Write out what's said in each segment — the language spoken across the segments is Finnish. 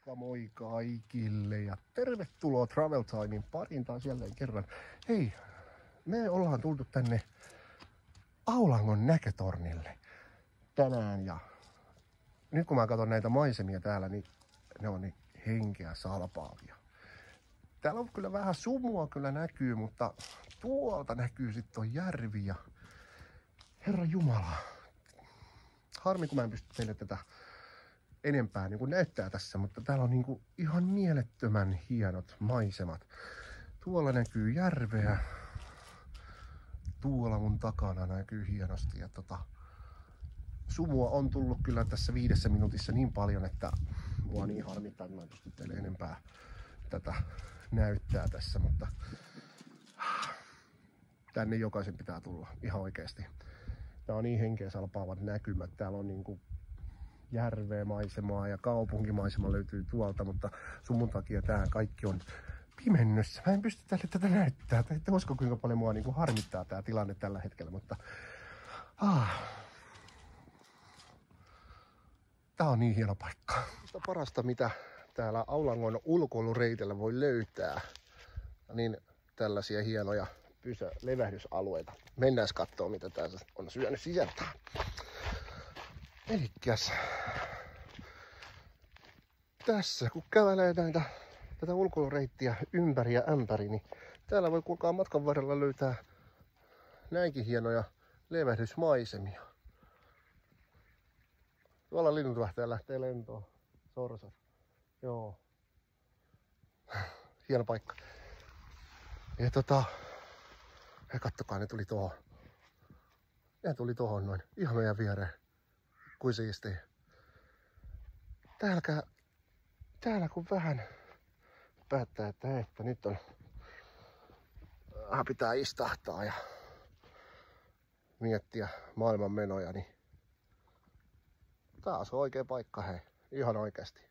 Moikka moi kaikille ja tervetuloa Travel Timein pariin taas jälleen kerran. Hei, me ollaan tultu tänne Aulangon näkötornille tänään ja nyt kun mä katson näitä maisemia täällä, niin ne on niin henkeä salpaavia. Täällä on kyllä vähän sumua kyllä näkyy, mutta tuolta näkyy sitten tuo järvi ja Herra Jumala. Harmi kun mä en pysty teille tätä enempää niin kuin näyttää tässä, mutta täällä on niin kuin ihan mielettömän hienot maisemat. Tuolla näkyy järveä. Tuolla mun takana näkyy hienosti. Ja sumua on tullut kyllä tässä 5 minuutissa niin paljon, että mua niin harmittaa, että mä en pysty teille enempää tätä näyttää tässä, mutta tänne jokaisen pitää tulla ihan oikeasti. Tää on niin henkeä salpaavat näkymät. Täällä on niinku järveä maisemaa ja kaupunkimaisema löytyy tuolta, mutta sumun takia tää kaikki on pimennössä. Mä en pysty tälle tätä näyttää. Te ette usko kuinka paljon mua niinku harmittaa tää tilanne tällä hetkellä, mutta tää on niin hieno paikka. Sitä parasta mitä täällä Aulangon ulkoilureitillä voi löytää, niin tällaisia hienoja levähdysalueita. Mennään katsomaan mitä täällä on syönyt sisältää. Elikkäs tässä kun kävelee tätä ulkoilureittiä ympäri ja ämpäri, niin täällä voi kuulkaa matkan varrella löytää näinkin hienoja levähdysmaisemia. Tuolla linnuntähtäjä lähtee lentoon. Sorsat. Joo. Hieno paikka. Ja kattokaa, ne tuli tuohon. Ne tuli tuohon noin. Ihan meidän viereen. Kuin siistiä. Täällä kun vähän päättää, että hei, että nyt on vähän pitää istahtaa ja miettiä maailman menoja, niin taas on oikea paikka, hei. Ihan oikeasti.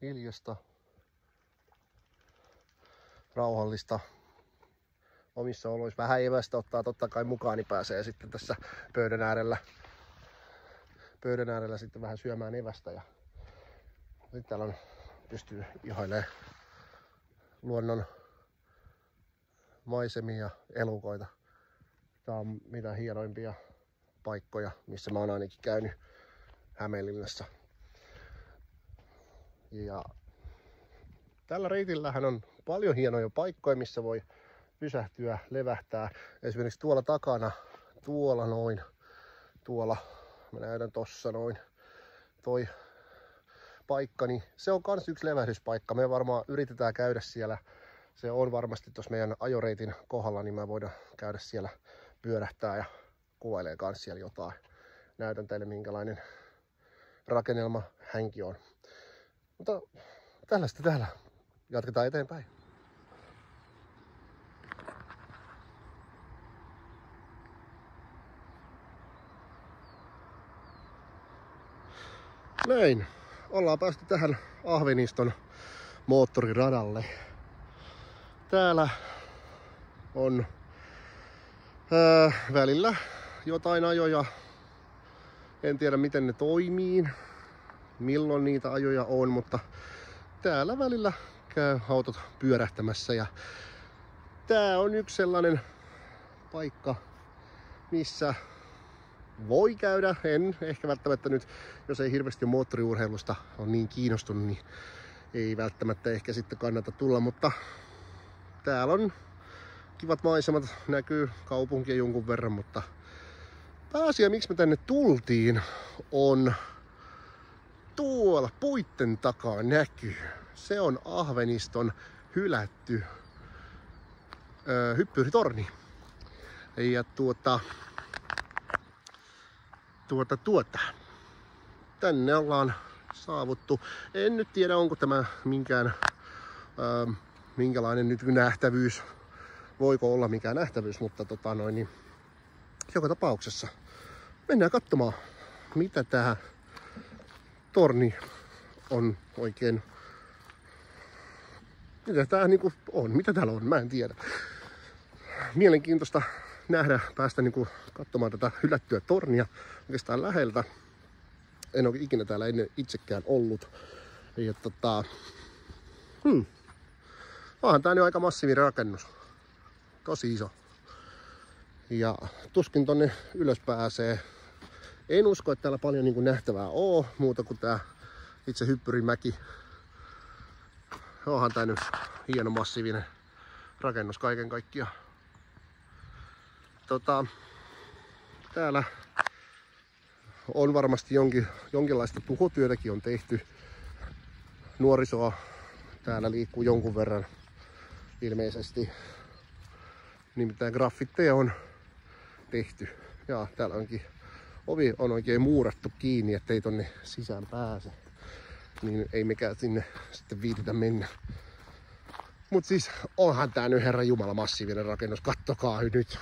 Hiljasta, rauhallista, omissa oloissa. Vähän evästä ottaa totta kai mukaan, niin pääsee sitten tässä pöydän äärellä sitten vähän syömään evästä. Ja nyt täällä pystyy ihailemaan luonnon maisemia ja elukoita. Tää on mitä hienoimpia paikkoja, missä mä oon ainakin käynyt Hämeenlinnassa. Ja tällä reitillähän on paljon hienoja paikkoja, missä voi pysähtyä, levähtää. Esimerkiksi tuolla takana, tuolla, mä näytän tossa noin, toi paikka, niin se on kans yksi levähdyspaikka. Me varmaan yritetään käydä siellä. Se on varmasti tuossa meidän ajoreitin kohdalla, niin mä voidaan käydä siellä pyörähtää ja kuvailee kans siellä jotain. Näytän teille minkälainen rakennelma hänki on. Mutta tällaista täällä. Jatketaan eteenpäin. Näin. Ollaan päästy tähän Ahveniston moottoriradalle. Täällä on välillä jotain ajoja. En tiedä miten ne toimii, milloin niitä ajoja on, mutta täällä välillä käy autot pyörähtämässä. Ja tää on yksi sellainen paikka, missä voi käydä. En ehkä välttämättä nyt, jos ei hirveästi moottoriurheilusta ole niin kiinnostunut, niin ei välttämättä ehkä sitten kannata tulla, mutta täällä on kivat maisemat, näkyy kaupunkia jonkun verran, mutta pääasia miksi me tänne tultiin on tuolla puitten takaa näkyy. Se on Ahveniston hylätty hyppyritorni. Ja tänne ollaan saavuttu. En nyt tiedä onko tämä minkälainen nyt nähtävyys. Voiko olla mikään nähtävyys, mutta niin joka tapauksessa mennään katsomaan mitä tää torni on oikein. Mitä tää niinku on, mitä täällä on, mä en tiedä. Mielenkiintoista nähdä, päästä niinku katsomaan tätä hylättyä tornia oikeastaan läheltä. En ole ikinä täällä ennen itsekään ollut. Ja onhan tää nyt aika massiivinen rakennus. Tosi iso. Ja tuskin tonne ylös pääsee. En usko, että täällä paljon niin kuin nähtävää oo, muuta kuin tää itse Hyppyrimäki. Onhan tää nyt hieno massiivinen rakennus kaiken kaikkiaan. Täällä on varmasti jonkinlaista tuhotyötäkin on tehty. Nuorisoa täällä liikkuu jonkun verran ilmeisesti. Nimittäin graffitteja on tehty. Ja täällä onkin ovi on oikein muurattu kiinni, ettei tonne sisään pääse. Niin ei mekään sinne sitten viititä mennä. Mut siis onhan tää nyt herra jumala massiivinen rakennus. Kattokaa nyt.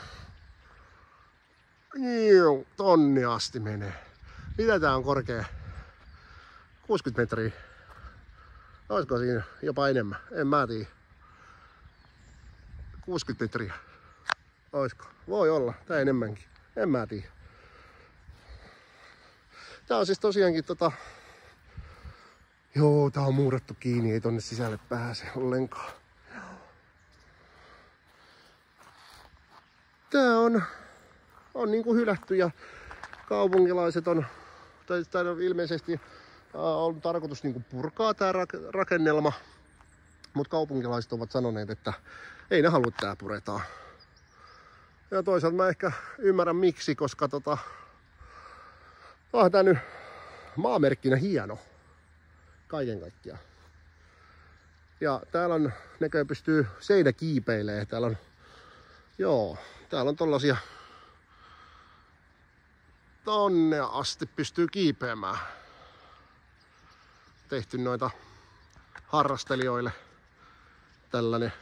Tonni asti menee. Mitä tää on korkea? 60 metriä. Olisiko siinä jopa enemmän? En mä tiedä. 60 metriä. Olisiko? Voi olla. Tai enemmänkin. En mä tiedä. Tää on siis tosiaankin Joo, tää on muurattu kiinni. Ei tonne sisälle pääse ollenkaan. Tää on niinku hylätty ja kaupunkilaiset on ilmeisesti on tarkoitus niinku purkaa tää rakennelma. Mutta kaupunkilaiset ovat sanoneet, että ei ne halua tää puretaan. Ja toisaalta mä ehkä ymmärrän miksi, koska onhan tää nyt maamerkkinä hieno. Kaiken kaikkiaan. Ja täällä on näköjään pystyy seinä kiipeilee. Täällä on tollasia tonne asti pystyy kiipeämään. Tehty noita harrastelijoille tällainen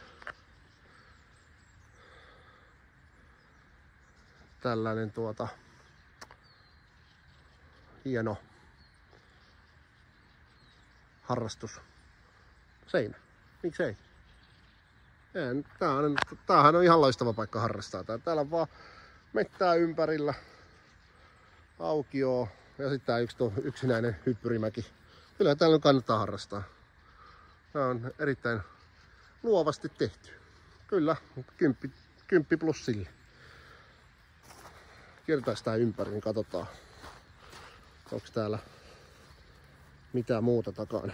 hieno harrastus. Seinä. Miksei? Tämähän on ihan loistava paikka harrastaa. Täällä on vaan mettää ympärillä. Aukioa. Ja sitten tää yksinäinen Hyppyrimäki. Kyllä täällä kannattaa harrastaa. Tää on erittäin luovasti tehty. Kyllä, 10 plus sille. Kiertää sitä ympäri, niin katsotaan. Onko täällä mitään muuta takana.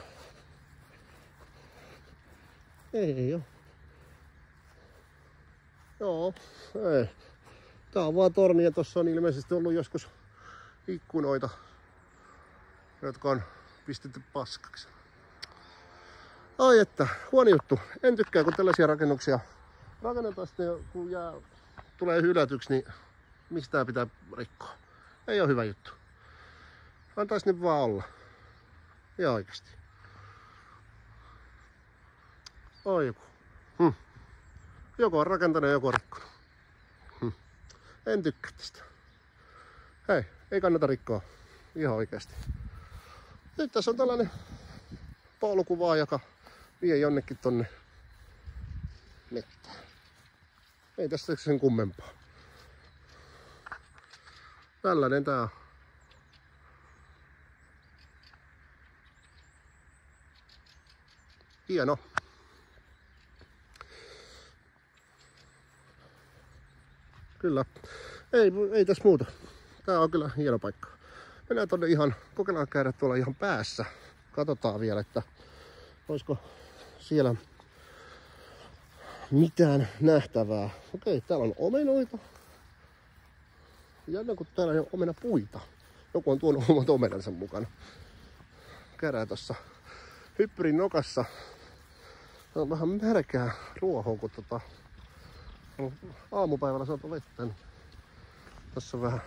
Ei oo. Joo, ei. Tää on vaan torni ja tossa on ilmeisesti ollut joskus ikkunoita, jotka on pistetty paskaksi. Ai että, huono juttu. En tykkää kun tällaisia rakennuksia rakennetaan sitten, kun tulee hylätyksi, niin miksi tää pitää rikkoa? Ei oo hyvä juttu. Antais nyt vaan olla. Ja oikeesti. Oi joku. Joko on rakentanut ja joko on rikkonut. En tykkää tästä. Hei, ei kannata rikkoa. Ihan oikeesti. Nyt tässä on tällainen polku vaan, joka vie jonnekin tonne mettään. Ei tässä sen kummempaa. Tällainen tää on. Hieno. Kyllä. Ei tässä muuta. Tää on kyllä hieno paikka. Mennään tonne kokeillaan käydä tuolla ihan päässä. Katsotaan vielä, että olisiko siellä mitään nähtävää. Okei, täällä on omenoita. Jännä, kun täällä on omenapuita. Joku on tuonut omat omenansa mukana. Käydään tossa Hyppyrin nokassa. On vähän märkää ruohoa, kun aamupäivällä saatu vettä. Niin tässä on vähän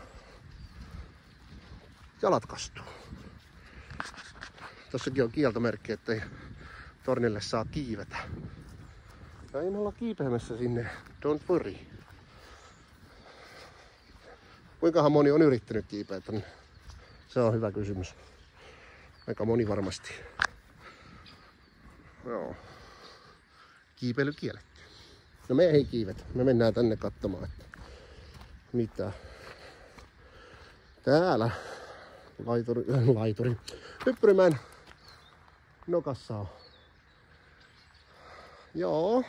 jalat kastuu. Tossakin on kieltomerkki, ettei tornille saa kiivetä. Ja ei me olla kiipeämässä sinne. Don't worry. Kuinkahan moni on yrittänyt kiipeätä? Se on hyvä kysymys. Aika moni varmasti. Joo. Kiipeily kielletty. No me ei kiivetä. Me mennään tänne katsomaan, että mitä täällä laituri. Hyppyrimäen nokassa on. Joo.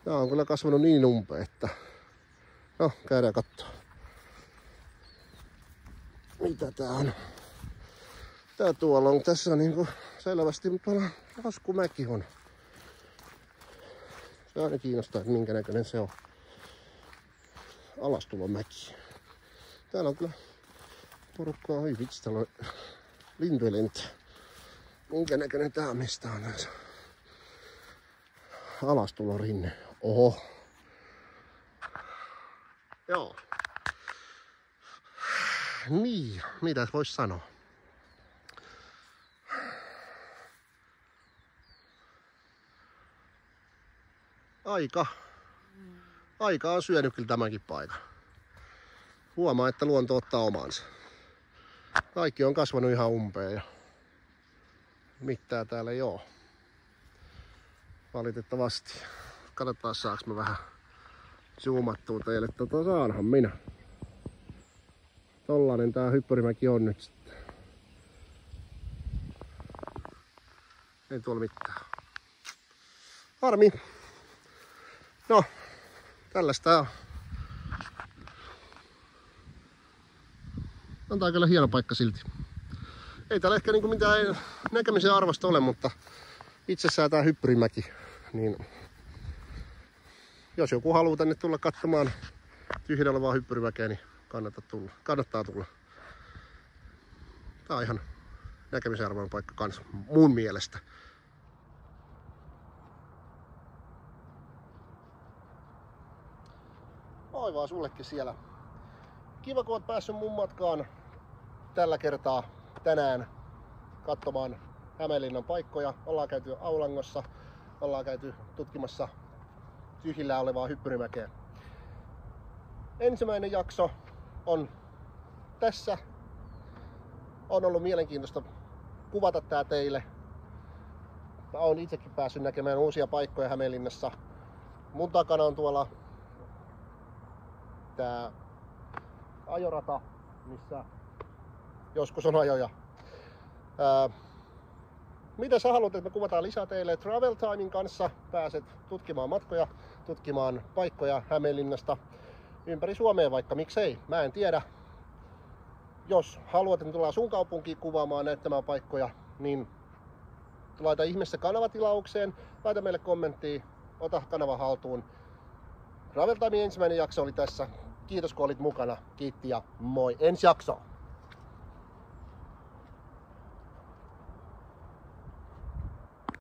Tää on kyllä kasvanut niin umpeen, että... No, käydään kattoo. Mitä tää on? Tää tuolla on tässä niinku selvästi, mutta laskumäki on. Se aina kiinnostaa, että minkä näköinen se on. Alastulomäki. Täällä on kyllä porukkaa. Oi vitsi, täällä on lintuja lentää. Minkä näköinen tää on, mistä on näissä? Alastulorinne. Oho. Joo. Niin, mitä vois sanoa? Aika on syönyt kyllä tämänkin paikan. Huomaa, että luonto ottaa omansa. Kaikki on kasvanut ihan umpeen ja mitään täällä ei oo. Valitettavasti. Katsotaan, saaks mä vähän zoomattua teille. Saanhan minä. Tollanen tää Hyppyrimäki on nyt sitten. Ei tuolla mitään. Harmi. No, tällaista on. On tää kyllä hieno paikka silti. Ei täällä ehkä niinku mitään näkemisen arvosta ole, mutta itsessään tää Hyppyrimäki, niin jos joku haluaa tänne tulla katsomaan tyhjänä olevaa Hyppyrimäkeä, niin kannattaa tulla. Tää on ihan näkemisen arvoinen paikka kans mun mielestä. Oi vaan sullekin siellä. Kiva kun oot päässyt mun matkaan tällä kertaa tänään katsomaan Hämeenlinnan paikkoja. Ollaan käyty Aulangossa, ollaan käyty tutkimassa tyhjillä olevaa Hyppyrimäkeä. Ensimmäinen jakso on tässä. On ollut mielenkiintoista kuvata tää teille. Mä oon itsekin päässyt näkemään uusia paikkoja Hämeenlinnassa. Mun takana on tuolla tää ajorata, missä joskus on ajoja. Mitä sä haluat, että me kuvataan lisää teille? Travel Timein kanssa pääset tutkimaan matkoja, tutkimaan paikkoja Hämeenlinnasta ympäri Suomea vaikka, miksei, mä en tiedä. Jos haluat, että me tullaan sun kaupunkiin kuvaamaan, näyttämään paikkoja, niin laita ihmeessä kanavatilaukseen, laita meille kommenttia, ota kanava haltuun. Travel Timein ensimmäinen jakso oli tässä. Kiitos kun olit mukana. Kiitti ja moi ensi jaksoon!